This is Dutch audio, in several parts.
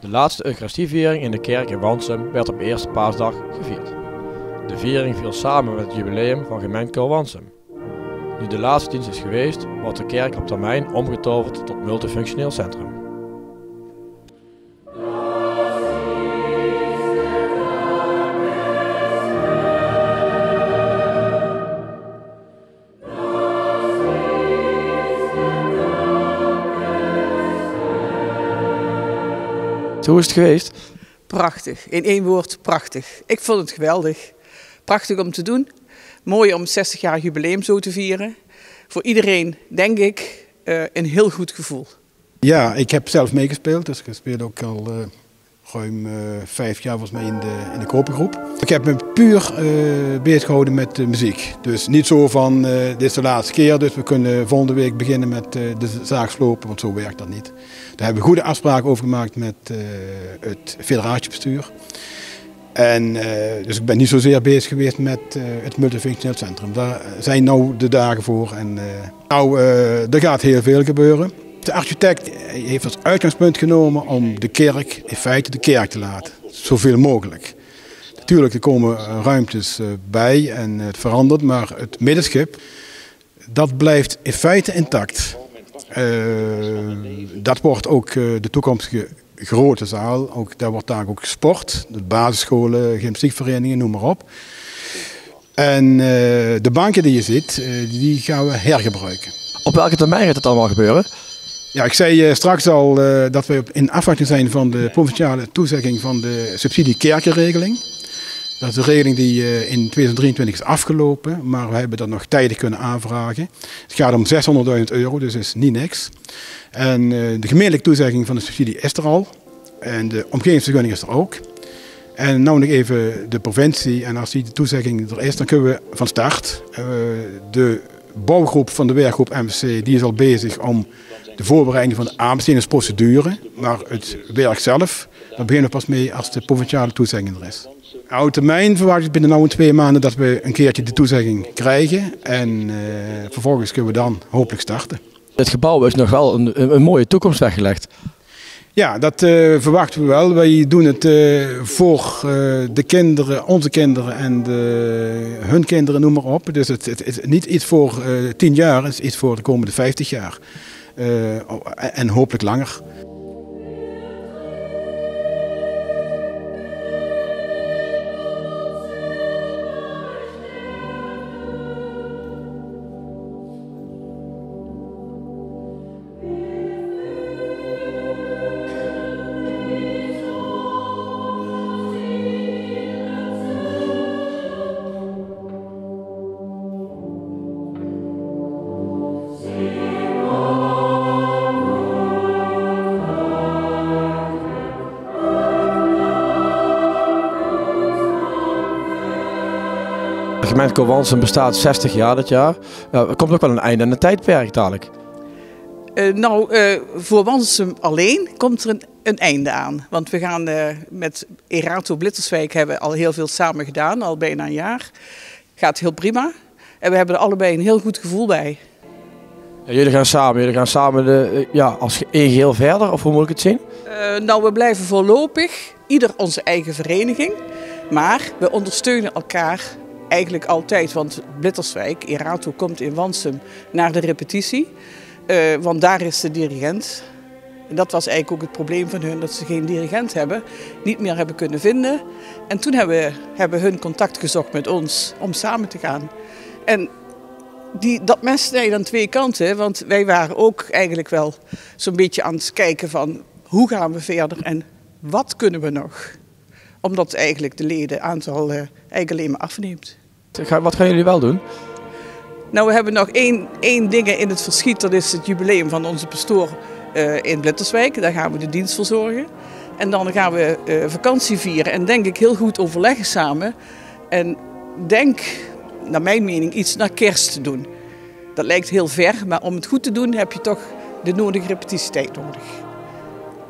De laatste Eucharistieviering in de kerk in Wansum werd op Eerste Paasdag gevierd. De viering viel samen met het jubileum van gemeentekoor Wansum. Nu de laatste dienst is geweest, wordt de kerk op termijn omgetoverd tot multifunctioneel centrum. Hoe is het geweest? Prachtig. In één woord, prachtig. Ik vond het geweldig. Prachtig om te doen. Mooi om het 60-jarig jubileum zo te vieren. Voor iedereen, denk ik, een heel goed gevoel. Ja, ik heb zelf meegespeeld. Dus ik speel ook al ruim 5 jaar volgens mij in de kopergroep. Ik heb me puur bezig gehouden met muziek. Dus niet zo van dit is de laatste keer, dus we kunnen volgende week beginnen met de zaak slopen, want zo werkt dat niet. Daar hebben we goede afspraken over gemaakt met het federatiebestuur. En dus ik ben niet zozeer bezig geweest met het multifunctioneel centrum. Daar zijn nou de dagen voor en er gaat heel veel gebeuren. De architect heeft als uitgangspunt genomen om de kerk, in feite de kerk te laten. Zoveel mogelijk. Natuurlijk, er komen ruimtes bij en het verandert, maar het middenschip, dat blijft in feite intact. Dat wordt ook de toekomstige grote zaal. Daar wordt daar ook gesport. De basisscholen, gymnastiekverenigingen, noem maar op. En de banken die je ziet, die gaan we hergebruiken. Op welke termijn gaat het allemaal gebeuren? Ja, ik zei straks al dat we in afwachting zijn van de provinciale toezegging van de subsidie kerkenregeling. Dat is de regeling die in 2023 is afgelopen, maar we hebben dat nog tijdig kunnen aanvragen. Het gaat om €600.000, dus is niet niks. En de gemeentelijke toezegging van de subsidie is er al. En de omgevingsvergunning is er ook. En nou nog even de provincie. En als die toezegging er is, dan kunnen we van start. De bouwgroep van de werkgroep MSC die is al bezig om de voorbereiding van de aanbestedingsprocedure. Maar het werk zelf, daar beginnen we pas mee als de provinciale toezegging er is. Oude termijn verwacht ik binnen 2 maanden dat we een keertje de toezegging krijgen. En vervolgens kunnen we dan hopelijk starten. Het gebouw is nog wel een mooie toekomst weggelegd. Ja, dat verwachten we wel. Wij doen het voor de kinderen, onze kinderen en hun kinderen, noem maar op. Dus het is niet iets voor 10 jaar, het is iets voor de komende 50 jaar. En hopelijk langer. De gemeentekoor Wansum bestaat 60 jaar dit jaar. Er komt ook wel een einde aan het tijdperk dadelijk. Voor Wansum alleen komt er een einde aan. Want we gaan met Erato Blitterswijk hebben al heel veel samen gedaan, al bijna een jaar. Gaat heel prima. En we hebben er allebei een heel goed gevoel bij. Ja, jullie gaan samen als één geheel verder, of hoe moet ik het zien? We blijven voorlopig ieder onze eigen vereniging. Maar we ondersteunen elkaar eigenlijk altijd, want Blitterswijk, Erato komt in Wansum naar de repetitie. Want daar is de dirigent. En dat was eigenlijk ook het probleem van hun, dat ze geen dirigent hebben, niet meer hebben kunnen vinden. En toen hebben hun contact gezocht met ons om samen te gaan. En dat mes snijdt aan 2 kanten, want wij waren ook eigenlijk wel zo'n beetje aan het kijken van hoe gaan we verder en wat kunnen we nog? Omdat eigenlijk de ledenaantal eigenlijk alleen maar afneemt. Wat gaan jullie wel doen? We hebben nog één ding in het verschiet, dat is het jubileum van onze pastoor in Blitterswijk. Daar gaan we de dienst verzorgen. En dan gaan we vakantie vieren en denk ik heel goed overleggen samen. En denk, naar mijn mening, iets naar kerst te doen. Dat lijkt heel ver, maar om het goed te doen heb je toch de nodige repetitietijd nodig.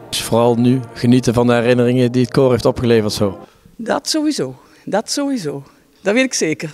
Dus vooral nu genieten van de herinneringen die het koor heeft opgeleverd zo. Dat sowieso. Dat weet ik zeker.